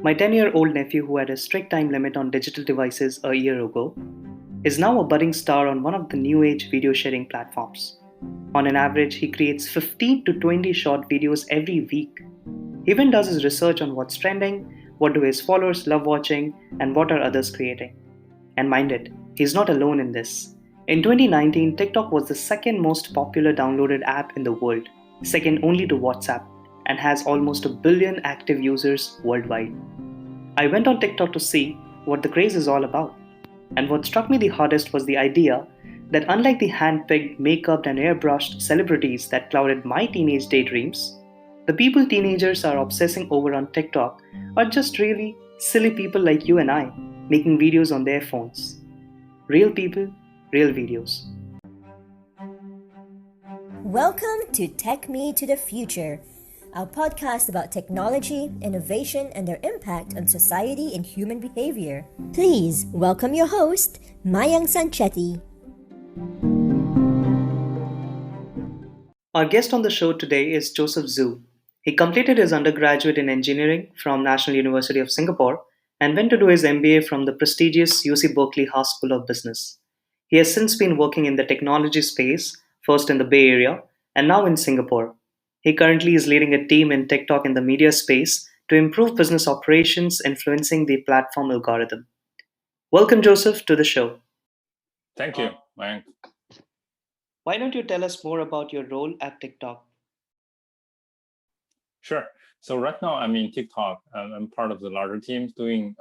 My 10-year-old nephew, who had a strict time limit on digital devices a year ago, is now a budding star on one of the new age video sharing platforms. On an average, he creates 15 to 20 short videos every week. He even does his research on what's trending, what do his followers love watching, and what are others creating. And mind it, he's not alone in this. In 2019, TikTok was the second most popular downloaded app in the world, second only to WhatsApp, and has almost a billion active users worldwide. I went on TikTok to see what the craze is all about. And what struck me the hardest was the idea that unlike the hand picked, makeup, and airbrushed celebrities that clouded my teenage daydreams, the people teenagers are obsessing over on TikTok are just really silly people like you and I making videos on their phones. Real people, real videos. Welcome to Tech Me to the Future, our podcast about technology, innovation, and their impact on society and human behavior. Please welcome your host, Mayang Sanchetti. Our guest on the show today is Joseph Zhu. He completed his undergraduate in engineering from National University of Singapore and went to do his MBA from the prestigious UC Berkeley Haas School of Business. He has since been working in the technology space, first in the Bay Area and now in Singapore. He currently is leading a team in TikTok in the media space to improve business operations, influencing the platform algorithm. Welcome, Joseph, to the show. Thank you, Mayank. Why don't you tell us more about your role at TikTok? Sure. So right now I'm in TikTok. I'm part of the larger team doing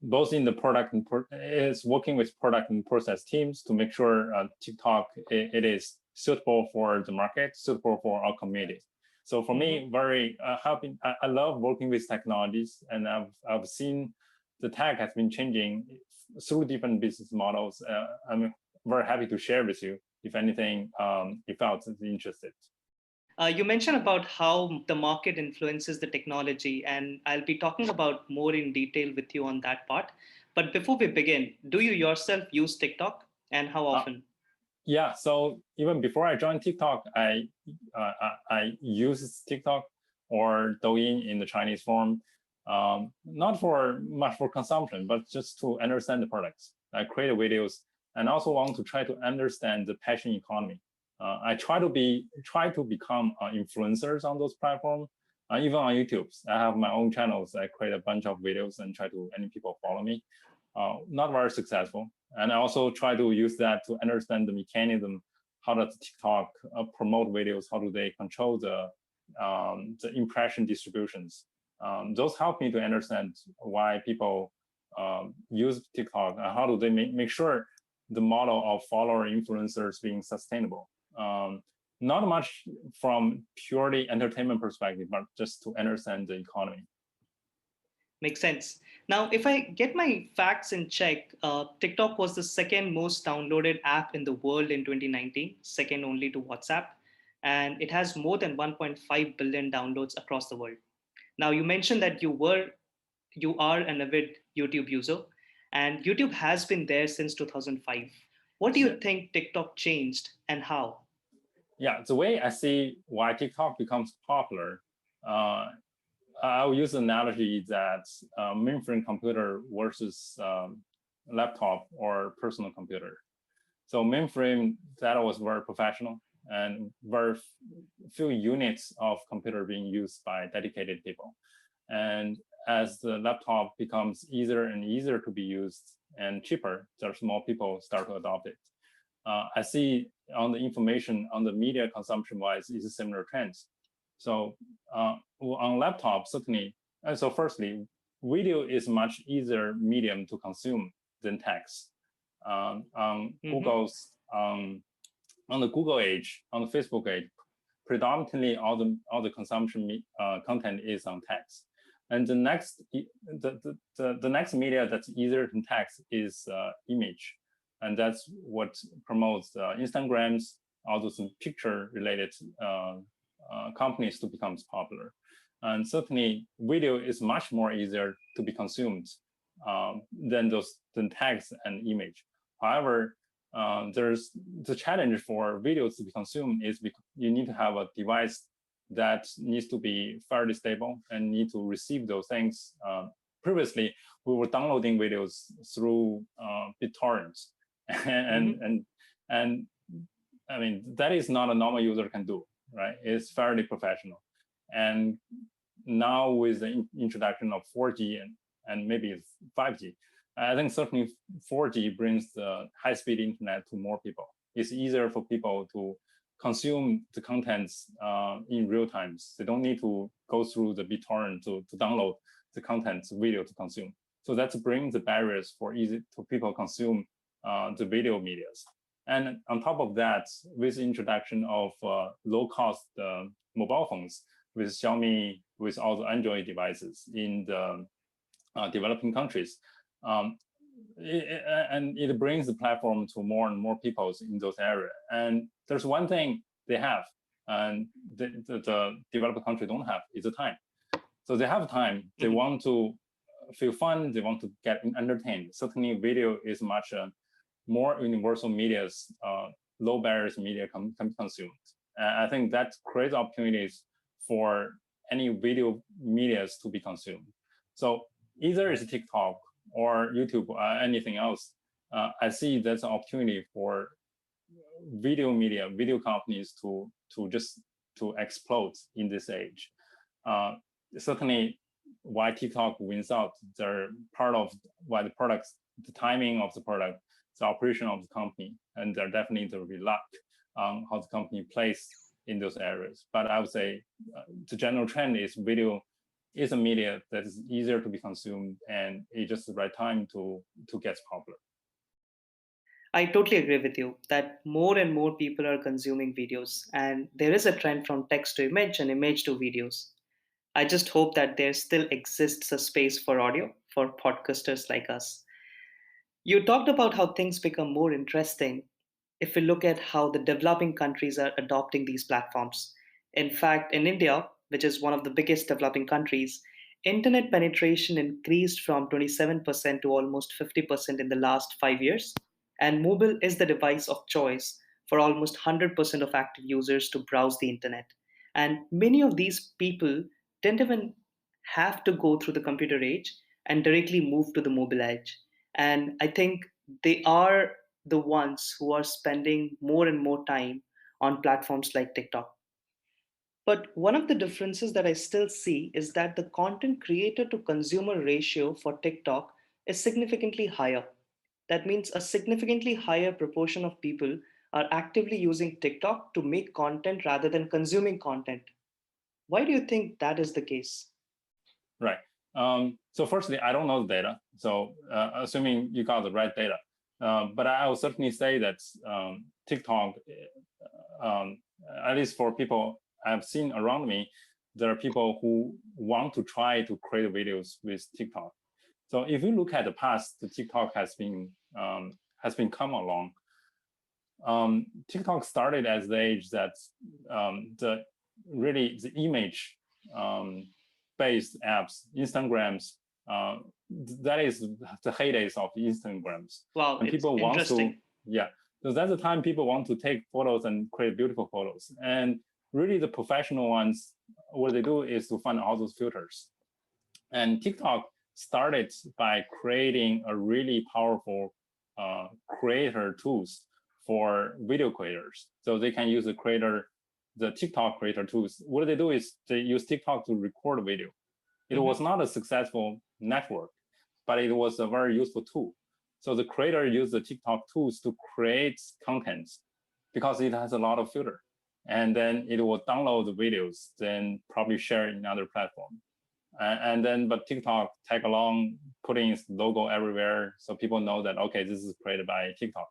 both in the product and is working with product and process teams to make sure TikTok it is suitable for the market, suitable for our community. So for me, very helping. I love working with technologies, and I've seen the tech has been changing through different business models. I'm very happy to share with you if anything, if I was interested. You mentioned about how the market influences the technology, and I'll be talking about more in detail with you on that part. But before we begin, do you yourself use TikTok, and how often? Yeah, so even before I joined TikTok, I use TikTok or Douyin in the Chinese form, not for much for consumption, but just to understand the products. I create videos and also want to try to understand the passion economy. I try to become influencers on those platforms, even on YouTube. I have my own channels. I create a bunch of videos and try to any people follow me. Not very successful, and I also try to use that to understand the mechanism. How does TikTok promote videos? How do they control the impression distributions? Those help me to understand why people use TikTok and how do they make sure the model of follower influencers being sustainable. Not much from purely entertainment perspective, but just to understand the economy. Makes sense. Now, if I get my facts in check, TikTok was the second most downloaded app in the world in 2019, second only to WhatsApp, and it has more than 1.5 billion downloads across the world. Now, you mentioned that you are an avid YouTube user, and YouTube has been there since 2005. What do you think TikTok changed and how? Yeah, the way I see why TikTok becomes popular, I'll use the analogy that mainframe computer versus laptop or personal computer. So mainframe data was very professional and very few units of computer being used by dedicated people. And as the laptop becomes easier and easier to be used and cheaper, there's more people start to adopt it. I see on the information on the media consumption wise is a similar trends. So on laptop, certainly, and so firstly, video is much easier medium to consume than text. On Google's on the Google age, on the Facebook age, predominantly all the consumption content is on text. And the next media that's easier than text is image, and that's what promotes Instagrams, all those picture related companies to become popular. And certainly video is much more easier to be consumed than text and image. However, there's the challenge for videos to be consumed is because you need to have a device that needs to be fairly stable and need to receive those things. Previously, we were downloading videos through BitTorrents, and I mean, that is not a normal user can do, right? It's fairly professional. And now with the introduction of 4G and maybe 5G, I think certainly 4G brings the high-speed internet to more people. It's easier for people to consume the contents in real time. They don't need to go through the BitTorrent to download the contents, video to consume. So that's bringing the barriers for easy to people consume the video medias. And on top of that, with the introduction of low-cost mobile phones, with Xiaomi, with all the Android devices in the developing countries, it brings the platform to more and more people in those areas. And there's one thing they have, and the developed country don't have, is the time. So they have time. They want to feel fun. They want to get entertained. Certainly, video is much more universal medias, low barriers media can be consumed. I think that creates opportunities for any video medias to be consumed. So either it's TikTok or YouTube or anything else, I see that's an opportunity for video media, video companies to explode in this age. Certainly, why TikTok wins out, they're part of why the products, the timing of the product, the operation of the company, and there definitely there will be luck on how the company plays in those areas. But I would say the general trend is video is a media that is easier to be consumed, and it's just the right time to get popular. I totally agree with you that more and more people are consuming videos, and there is a trend from text to image and image to videos. I just hope that there still exists a space for audio for podcasters like us. You talked about how things become more interesting if we look at how the developing countries are adopting these platforms. In fact, in India, which is one of the biggest developing countries, internet penetration increased from 27% to almost 50% in the last 5 years. And mobile is the device of choice for almost 100% of active users to browse the internet. And many of these people didn't even have to go through the computer age and directly move to the mobile age. And I think they are the ones who are spending more and more time on platforms like TikTok. But one of the differences that I still see is that the content creator to consumer ratio for TikTok is significantly higher. That means a significantly higher proportion of people are actively using TikTok to make content rather than consuming content. Why do you think that is the case? Right. So firstly, I don't know the data. So assuming you got the right data, but I will certainly say that TikTok, at least for people I've seen around me, there are people who want to try to create videos with TikTok. So if you look at the past, the TikTok has been come along. TikTok started as the age that the image based apps, Instagrams, that is the heydays of Instagrams. Wow, and people want interesting. So that's the time people want to take photos and create beautiful photos. And really the professional ones, what they do is to find all those filters. And TikTok started by creating a really powerful creator tools for video creators. So they can use the TikTok creator tools. What they do is they use TikTok to record video. It was not a successful network, but it was a very useful tool. So the creator used the TikTok tools to create contents because it has a lot of filter. And then it will download the videos, then probably share it in other platform. But TikTok tag along, putting its logo everywhere so people know that, okay, this is created by TikTok.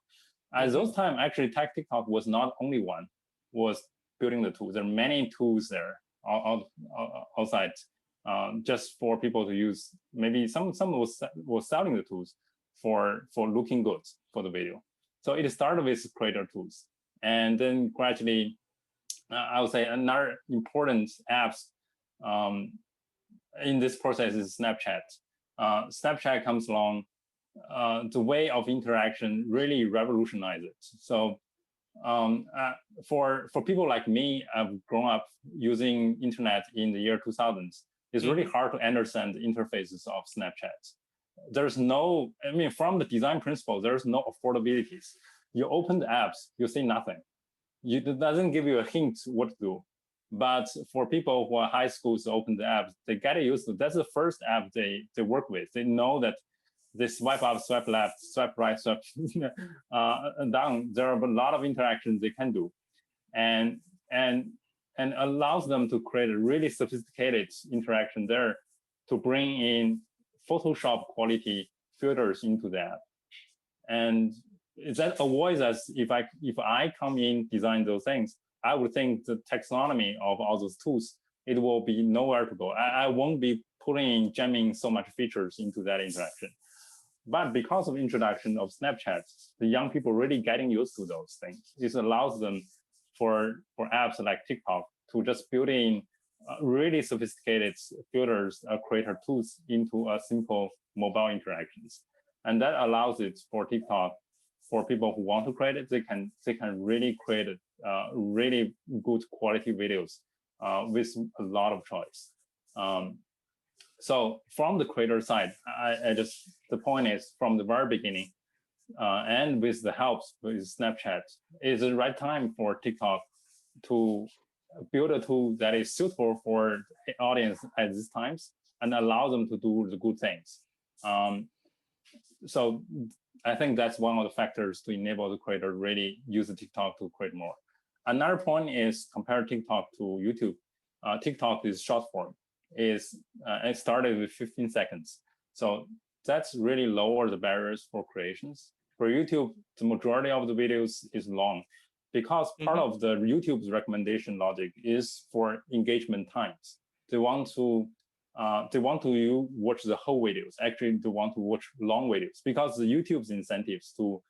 At those time, actually, TikTok was not only one, was building the tools. There are many tools there outside just for people to use. Maybe some was selling the tools for looking good for the video. So it started with creator tools. And then gradually, I would say another important apps in this process is Snapchat. Snapchat comes along, the way of interaction really revolutionized it. So For people like me, I've grown up using internet in the year 2000s. It's really hard to understand the interfaces of Snapchat. There's no, I mean, from the design principle, there's no affordabilities. You open the apps, you see nothing. It doesn't give you a hint what to do. But for people who are high schools open the apps, they get used to. That's the first app they work with. They know that they swipe up, swipe left, swipe right, swipe down. There are a lot of interactions they can do, and allows them to create a really sophisticated interaction there to bring in Photoshop quality filters into that. And that avoids us, if I come in design those things, I would think the taxonomy of all those tools, it will be nowhere to go. I won't be jamming so much features into that interaction. But because of introduction of Snapchat, the young people really getting used to those things. This allows them for apps like TikTok to just build in really sophisticated filters, creator tools into a simple mobile interactions. And that allows it for TikTok, for people who want to create it, they can really create really good quality videos with a lot of choice. So from the creator side, the point is from the very beginning, and with the help with Snapchat, is the right time for TikTok to build a tool that is suitable for the audience at these times and allow them to do the good things. So I think that's one of the factors to enable the creator really use the TikTok to create more. Another point is compare TikTok to YouTube. TikTok is short form. It started with 15 seconds. So that's really lower the barriers for creations. For YouTube, the majority of the videos is long because part of the YouTube's recommendation logic is for engagement times. They want to you watch the whole videos. Actually, they want to watch long videos because the YouTube's incentives to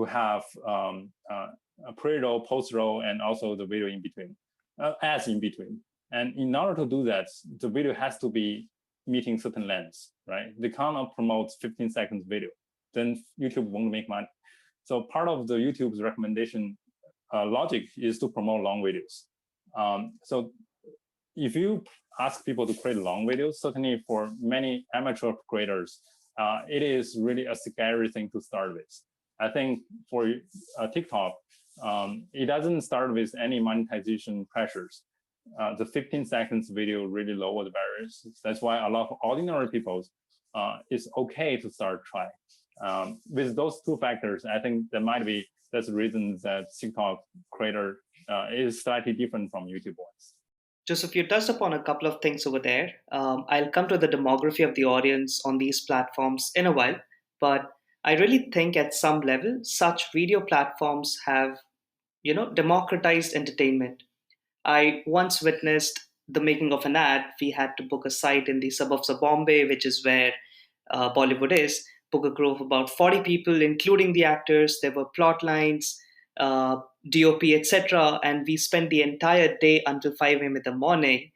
have a pre-roll, post-roll, and also the video in between, ads in between. And in order to do that, the video has to be meeting certain lengths, right? They cannot promote 15 seconds video. Then YouTube won't make money. So part of the YouTube's recommendation logic is to promote long videos. So if you ask people to create long videos, certainly for many amateur creators, it is really a scary thing to start with. I think for TikTok, it doesn't start with any monetization pressures. The 15 seconds video really lower the barriers. That's why a lot of ordinary people, it's okay to start try. With those two factors, I think that's the reason that TikTok creator is slightly different from YouTube ones. Joseph, you touched upon a couple of things over there. I'll come to the demography of the audience on these platforms in a while, but I really think at some level, such video platforms have, democratized entertainment. I once witnessed the making of an ad. We had to book a site in the suburbs of Bombay, which is where Bollywood is, book a crew of about 40 people, including the actors. There were plot lines, DOP, etc. And we spent the entire day until 5 a.m. in the morning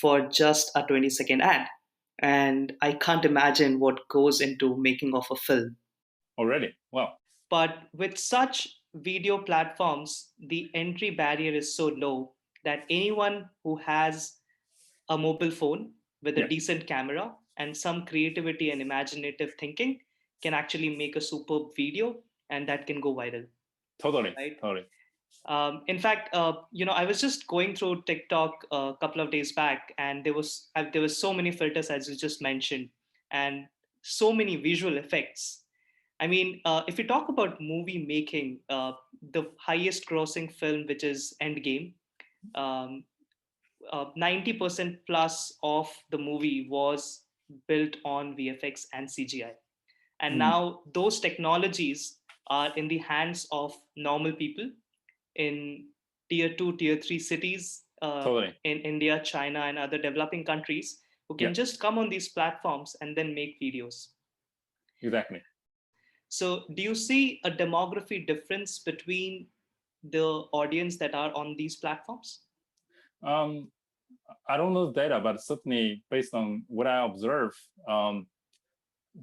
for just a 20-second ad. And I can't imagine what goes into making of a film. Already? Wow. But with such video platforms, the entry barrier is so low that anyone who has a mobile phone with a decent camera and some creativity and imaginative thinking can actually make a superb video, and that can go viral. Totally, right? Totally. In fact, I was just going through TikTok a couple of days back, and there was so many filters as you just mentioned, and so many visual effects. I mean, if you talk about movie making, the highest grossing film, which is Endgame, 90% plus of the movie was built on VFX and CGI. And now those technologies are in the hands of normal people in tier 2, tier 3 cities in India, China, and other developing countries who can just come on these platforms and then make videos. Exactly. So do you see a demography difference between the audience that are on these platforms? I don't know the data, but certainly based on what I observe,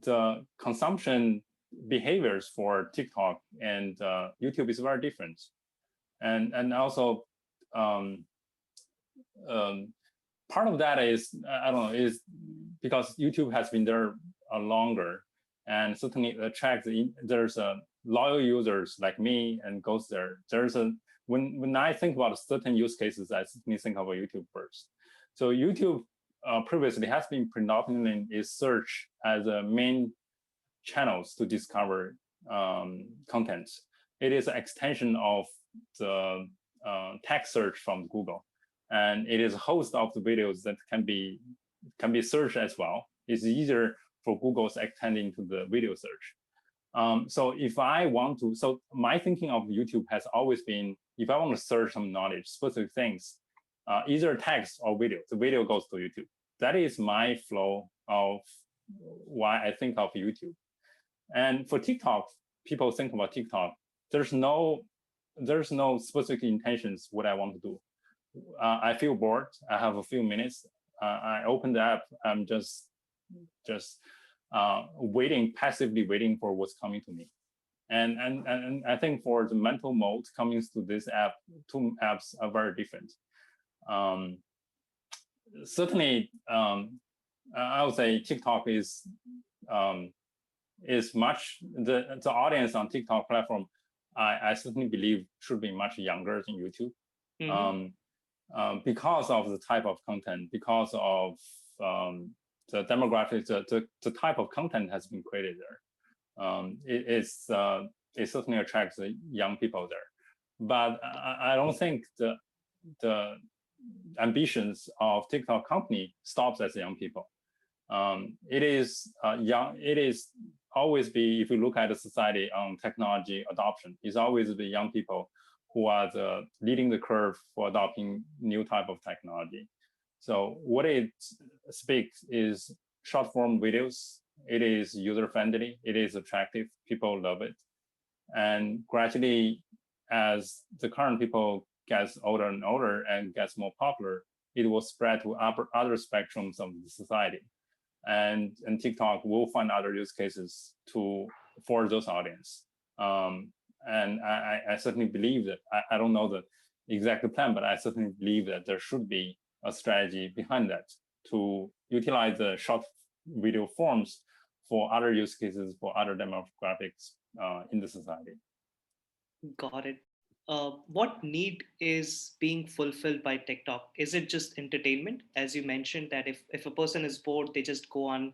the consumption behaviors for TikTok and YouTube is very different. and also part of that is, I don't know, is because YouTube has been there longer, and certainly attracts, there's loyal users like me and goes there. There's a, when I think about certain use cases, I certainly think about YouTube first. So YouTube previously has been predominantly is search as a main channels to discover content. It is an extension of the text search from Google, and it is a host of the videos that can be searched as well. It's easier for Google's extending to the video search. So if I want to, so my thinking of YouTube has always been, if I want to search some knowledge, specific things, either text or video, the video goes to YouTube. That is my flow of why I think of YouTube. And for TikTok, people think about TikTok. There's no specific intentions what I want to do. I feel bored. I have a few minutes. I open the app. I'm just waiting, passively waiting for what's coming to me. And I think for the mental mode coming to this app, two apps are very different. Certainly, I would say TikTok is much, the audience on TikTok platform, I certainly believe should be much younger than YouTube. Because of the type of content, because of the demographics, the type of content has been created there. It certainly attracts the young people there. But I don't think the ambitions of TikTok company stops at the young people. It is young. It is always be, if you look at the society on technology adoption, it's always the young people who are leading the curve for adopting new type of technology. So what it speaks is short form videos. It is user friendly. It is attractive. People love it. And gradually, as the current people gets older and older and gets more popular, it will spread to other spectrums of the society. And TikTok will find other use cases for those audience. And I certainly believe that, I don't know the exact plan, but I certainly believe that there should be a strategy behind that to utilize the short video forms for other use cases, for other demographics in the society. Got it. What need is being fulfilled by TikTok? Is it just entertainment? As you mentioned, that if a person is bored, they just go on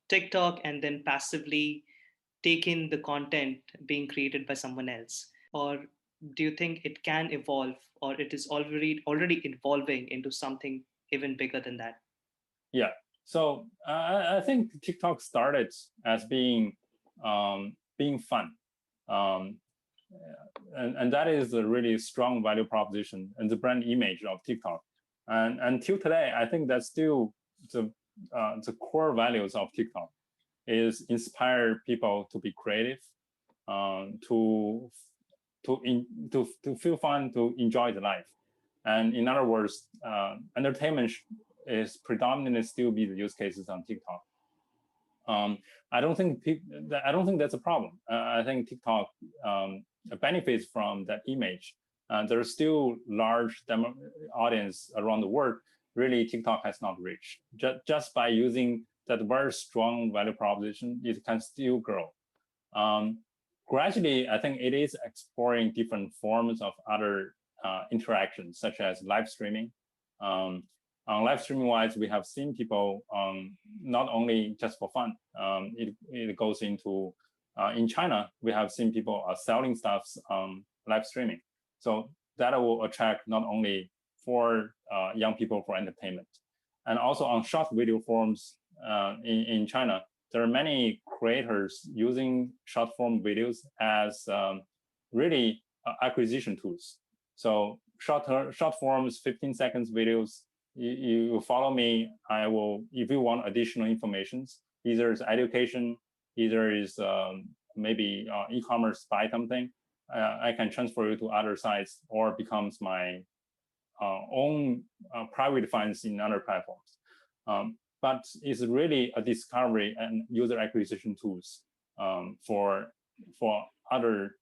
TikTok and then passively take in the content being created by someone else? Or do you think it can evolve, or it is already evolving into something even bigger than that? Yeah. So I think TikTok started as being fun. And that is a really strong value proposition and the brand image of TikTok. And until today, I think that's still the core values of TikTok, is inspire people to be creative, to feel fun, to enjoy the life. And in other words, entertainment is predominantly still be the use cases on TikTok. I don't think that's a problem. I think TikTok benefits from that image. There's still large audience around the world. Really, TikTok has not reached. Just by using that very strong value proposition, it can still grow. Gradually, I think it is exploring different forms of other interactions, such as live streaming. On live streaming wise, we have seen people not only just for fun. It goes into, in China, we have seen people selling stuffs on live streaming. So that will attract not only for young people for entertainment, and also on short video forms in China, there are many creators using short form videos as really acquisition tools. So short forms, 15 seconds videos, you follow me, I will, if you want additional information, either is education, either is maybe e-commerce, buy something, I can transfer you to other sites, or becomes my own private funds in other platforms. But it's really a discovery and user acquisition tools for other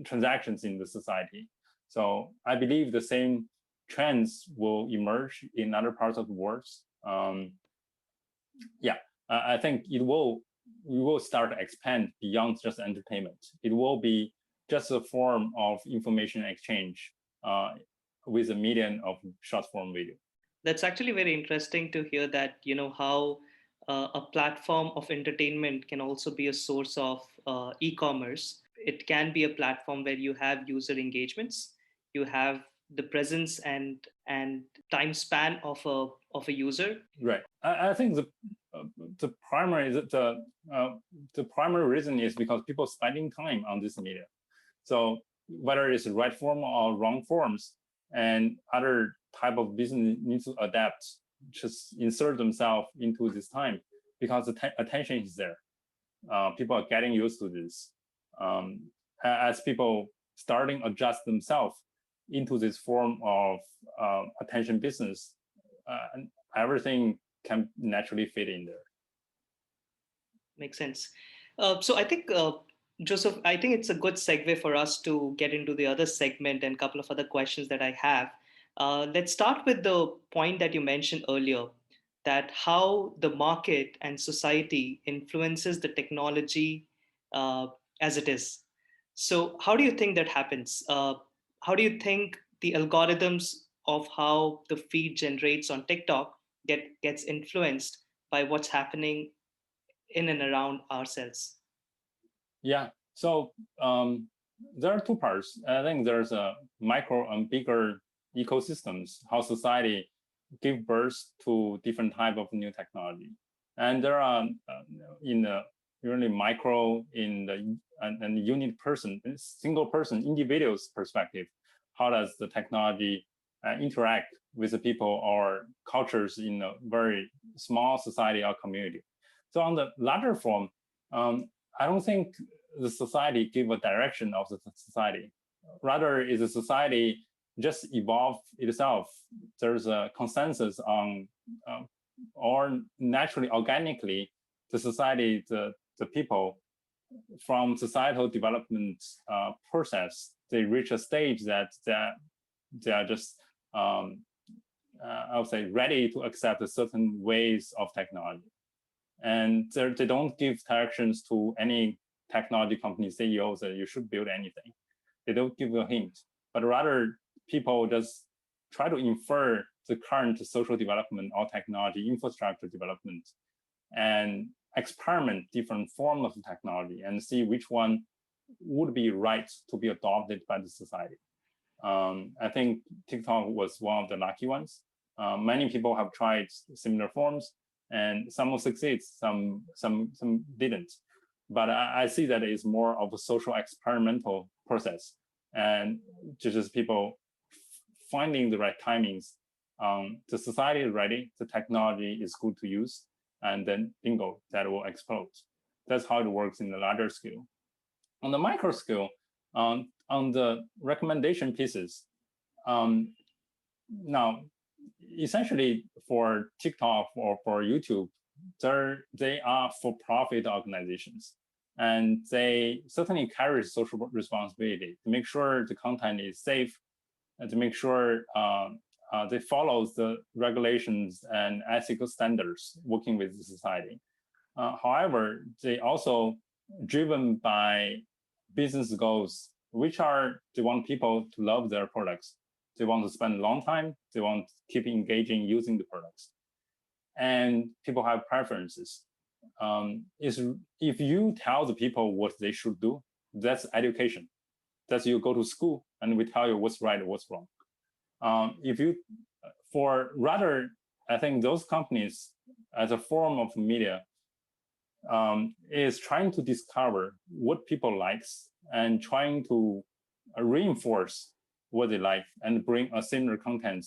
transactions in the society. So I believe the same trends will emerge in other parts of the world. I think we will start to expand beyond just entertainment. It will be just a form of information exchange with a medium of short form video. That's actually very interesting to hear that, how a platform of entertainment can also be a source of e-commerce. It can be a platform where you have user engagements, you have the presence and time span of a user. Right. I think the primary reason is because people spending time on this media. So whether it's right form or wrong forms, and other type of business needs to adapt, just insert themselves into this time because the attention is there. People are getting used to this. As people starting adjust themselves into this form of attention business, everything can naturally fit in there. Makes sense. So I think, Joseph, I think it's a good segue for us to get into the other segment and a couple of other questions that I have. Let's start with the point that you mentioned earlier, that how the market and society influences the technology as it is. So how do you think that happens? How do you think the algorithms of how the feed generates on TikTok gets influenced by what's happening in and around ourselves? Yeah. So there are two parts. I think there's a micro and bigger ecosystems, how society give birth to different type of new technology. And there are in the really micro in the and unit person, single person, individual's perspective, how does the technology interact with the people or cultures in a very small society or community. So on the larger form, I don't think the society give a direction of the society. Rather, is the society just evolve itself? There's a consensus on, or naturally, organically, the society, the people, from societal development process, they reach a stage that they are just, I would say, ready to accept a certain ways of technology. And they don't give directions to any technology company CEOs that you should build anything. They don't give a hint, but rather people just try to infer the current social development or technology infrastructure development and experiment different forms of technology and see which one would be right to be adopted by the society. I think TikTok was one of the lucky ones. Many people have tried similar forms, and some will succeed, some didn't. But I see that it's more of a social experimental process, and just people finding the right timings. The society is ready, the technology is good to use, and then bingo, that will explode. That's how it works in the larger scale. On the micro scale, on the recommendation pieces, now essentially for TikTok or for YouTube, they are for-profit organizations, and they certainly carry social responsibility to make sure the content is safe and to make sure they follow the regulations and ethical standards working with the society. However, they also driven by business goals, which are they want people to love their products. They want to spend a long time. They want to keep engaging using the products. And people have preferences. If you tell the people what they should do, that's education. That's you go to school and we tell you what's right and what's wrong. I think those companies as a form of media is trying to discover what people likes and trying to reinforce what they like and bring a similar content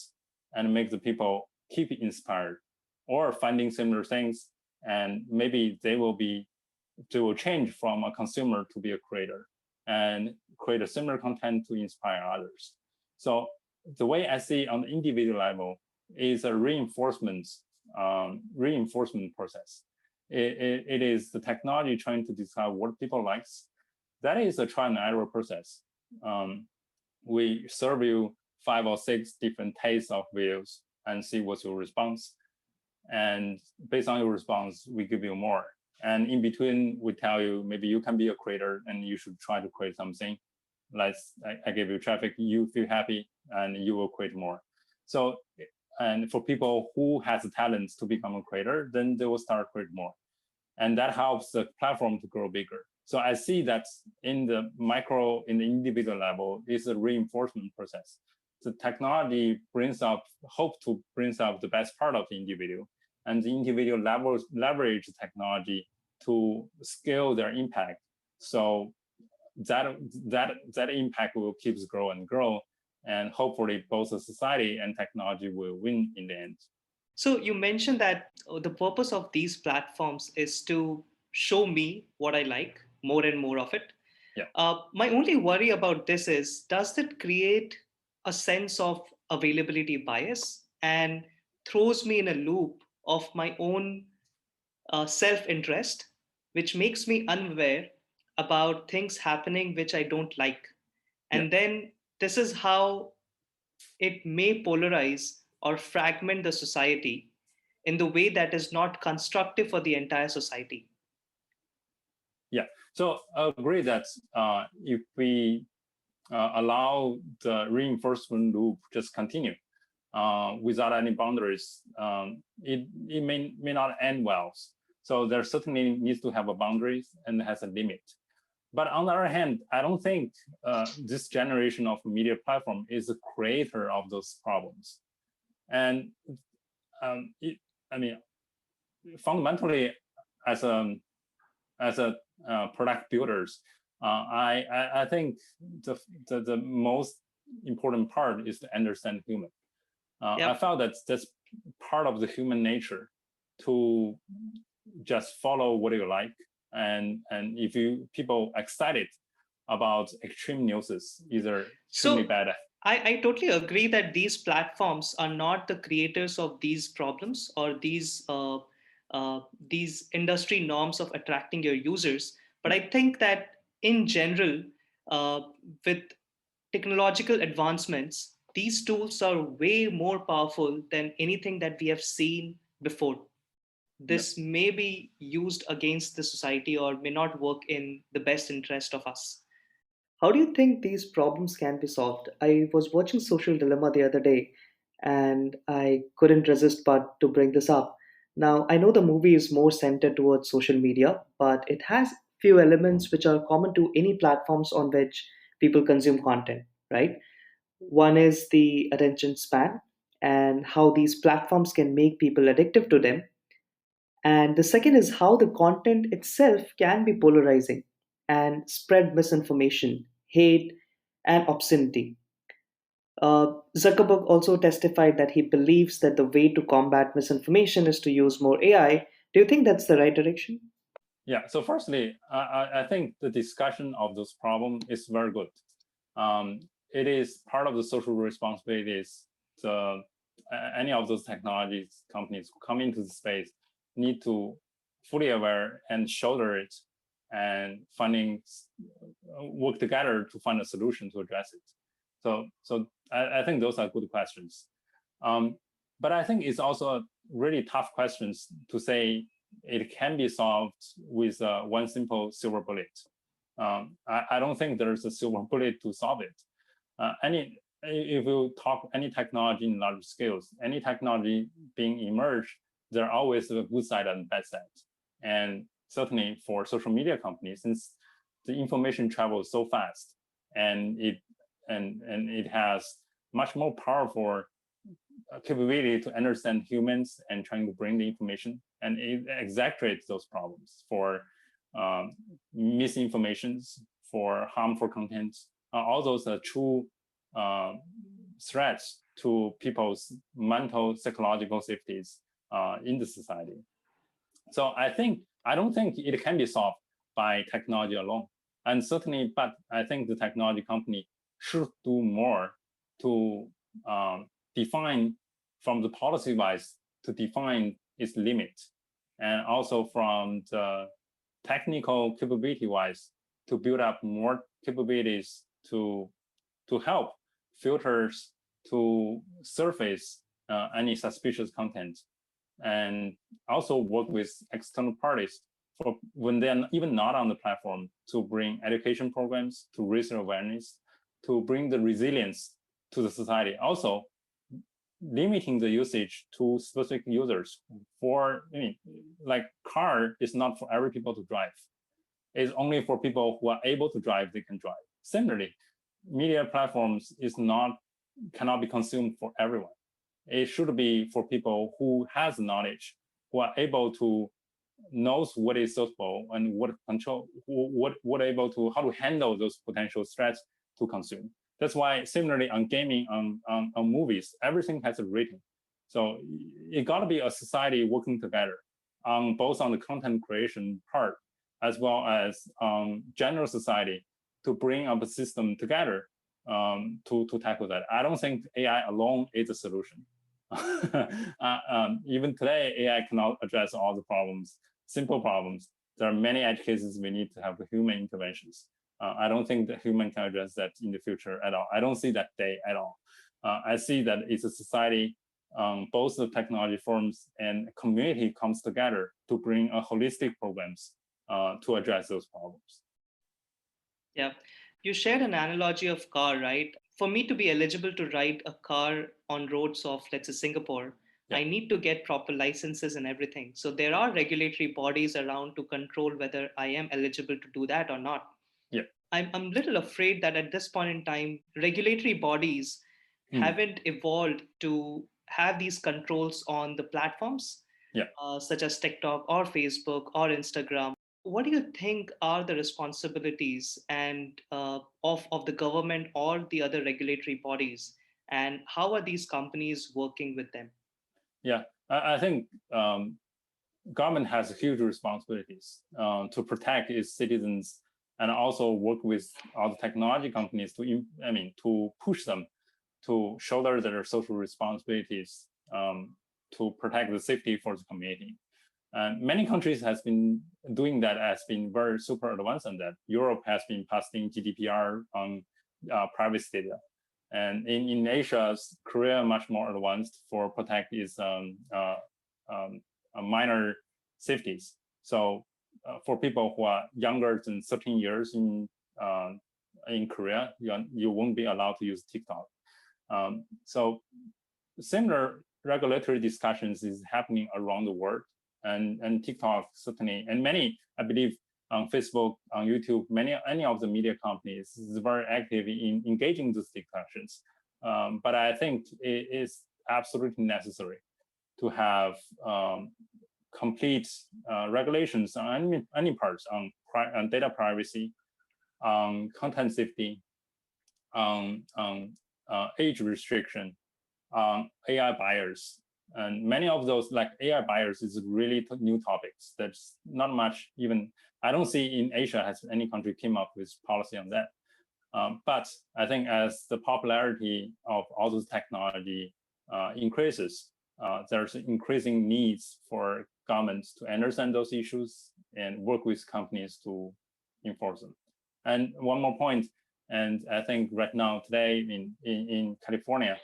and make the people keep inspired or finding similar things, and maybe they will change from a consumer to be a creator and create a similar content to inspire others. So the way I see on the individual level is a reinforcement process. It is the technology trying to decide what people likes. That is a trial and error process. we serve you 5 or 6 different tastes of videos and see what's your response. And based on your response, we give you more. And in between, we tell you maybe you can be a creator and you should try to create something. Like I give you traffic, you feel happy, and you will create more. So, and for people who has the talents to become a creator, then they will start create more, and that helps the platform to grow bigger. So I see that in the individual level, is a reinforcement process. The technology hope to brings out the best part of the individual, and the individual leverage technology to scale their impact. So that impact will keep grow and grow, and hopefully both the society and technology will win in the end. So you mentioned that the purpose of these platforms is to show me what I like, more and more of it. Yeah. My only worry about this is, does it create a sense of availability bias and throws me in a loop of my own self-interest, which makes me unaware about things happening which I don't like. And then this is how it may polarize or fragment the society in the way that is not constructive for the entire society. Yeah, so I agree that if we allow the reinforcement loop just continue without any boundaries, it may not end well. So there certainly needs to have a boundaries and has a limit. But on the other hand, I don't think this generation of media platform is a creator of those problems. And fundamentally, as a product builders, I think the most important part is to understand human. I felt that's part of the human nature to just follow what you like, and if people excited about extreme news, either extremely bad. I totally agree that these platforms are not the creators of these problems or these industry norms of attracting your users. But I think that in general, with technological advancements, these tools are way more powerful than anything that we have seen before. This may be used against the society or may not work in the best interest of us. How do you think these problems can be solved? I was watching Social Dilemma the other day and I couldn't resist but to bring this up. Now, I know the movie is more centered towards social media, but it has few elements which are common to any platforms on which people consume content, right? One is the attention span and how these platforms can make people addictive to them. And the second is how the content itself can be polarizing and spread misinformation, hate, and obscenity. Zuckerberg also testified that he believes that the way to combat misinformation is to use more AI. Do you think that's the right direction? Yeah, so firstly, I think the discussion of this problem is very good. It is part of the social responsibilities. Any of those technologies companies who come into the space need to fully aware and shoulder it and work together to find a solution to address it. So I think those are good questions. But I think it's also really tough questions to say it can be solved with one simple silver bullet. I don't think there's a silver bullet to solve it. If you talk any technology in large scales, any technology being emerged, there are always a good side and bad side. And certainly for social media companies, since the information travels so fast and it has much more powerful capability to understand humans and trying to bring the information, and it exaggerates those problems for misinformations, for harmful content. All those are true threats to people's mental, psychological safeties in the society. So I don't think it can be solved by technology alone. And certainly, but I think the technology company should do more to define from the policy wise to define its limit, and also from the technical capability wise to build up more capabilities to to help filters to surface any suspicious content, and also work with external parties for when they're even not on the platform to bring education programs, to raise their awareness, to bring the resilience to the society. Also, limiting the usage to specific users. Like car is not for every people to drive. It's only for people who are able to drive, they can drive. Similarly, media platforms cannot be consumed for everyone. It should be for people who has knowledge, who are able to knows what is suitable and what control, what able to how to handle those potential threats to consume. That's why similarly on gaming, on movies, everything has a rating. So it got to be a society working together on both on the content creation part as well as general society to bring up a system together to tackle that. I don't think AI alone is a solution. Even today, AI cannot address all the problems, simple problems. There are many edge cases we need to have human interventions. I don't think that human can address that in the future at all. I don't see that day at all. I see that it's a society, both the technology firms and community comes together to bring a holistic programs to address those problems. Yeah. You shared an analogy of car, right? For me to be eligible to ride a car on roads of, let's say, Singapore, Yeah. I need to get proper licenses and everything. So there are regulatory bodies around to control whether I am eligible to do that or not. Yeah. I'm a little afraid that at this point in time, regulatory bodies haven't evolved to have these controls on the platforms, Yeah. such as TikTok or Facebook or Instagram. What do you think are the responsibilities and of the government or the other regulatory bodies, and how are these companies working with them? Yeah, I think government has huge responsibilities to protect its citizens and also work with all the technology companies to push them to shoulder their social responsibilities to protect the safety for the community. And many countries has been doing that, has been very super advanced on that. Europe has been passing GDPR on privacy data. And in Asia, Korea much more advanced for protect its minor safeties. So for people who are younger than 13 years in Korea, you won't be allowed to use TikTok. So similar regulatory discussions is happening around the world, and TikTok certainly, and many, I believe, on Facebook, on YouTube, any of the media companies is very active in engaging these discussions. But I think it is absolutely necessary to have complete regulations on any parts on data privacy, on content safety, on age restriction, AI bias, and many of those, like AI bias, is really new topics. That's not much even. I don't see in Asia has any country came up with policy on that. But I think as the popularity of all those technology increases, there's increasing needs for governments to understand those issues and work with companies to enforce them. And one more point, and I think right now today in California,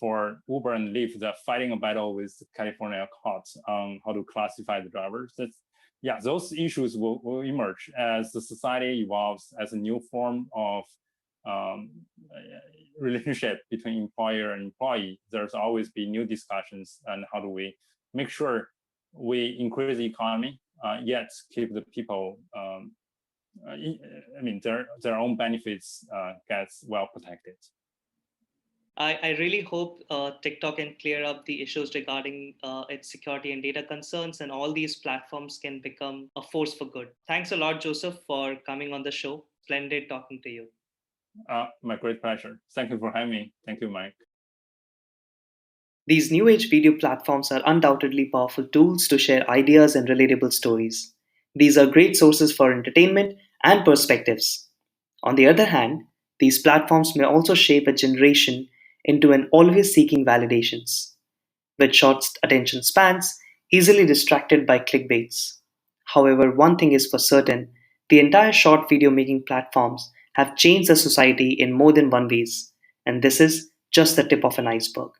for Uber and Lyft, they're fighting a battle with California courts on how to classify the drivers. Those issues will emerge as the society evolves, as a new form of relationship between employer and employee. There's always be new discussions on how do we make sure we increase the economy, yet keep the people, their own benefits gets well protected. I really hope TikTok can clear up the issues regarding its security and data concerns, and all these platforms can become a force for good. Thanks a lot, Joseph, for coming on the show. Splendid talking to you. My great pleasure. Thank you for having me. Thank you, Mike. These new age video platforms are undoubtedly powerful tools to share ideas and relatable stories. These are great sources for entertainment and perspectives. On the other hand, these platforms may also shape a generation into an always seeking validations, with short attention spans, easily distracted by clickbaits. However, one thing is for certain: the entire short video making platforms have changed the society in more than one ways. And this is just the tip of an iceberg.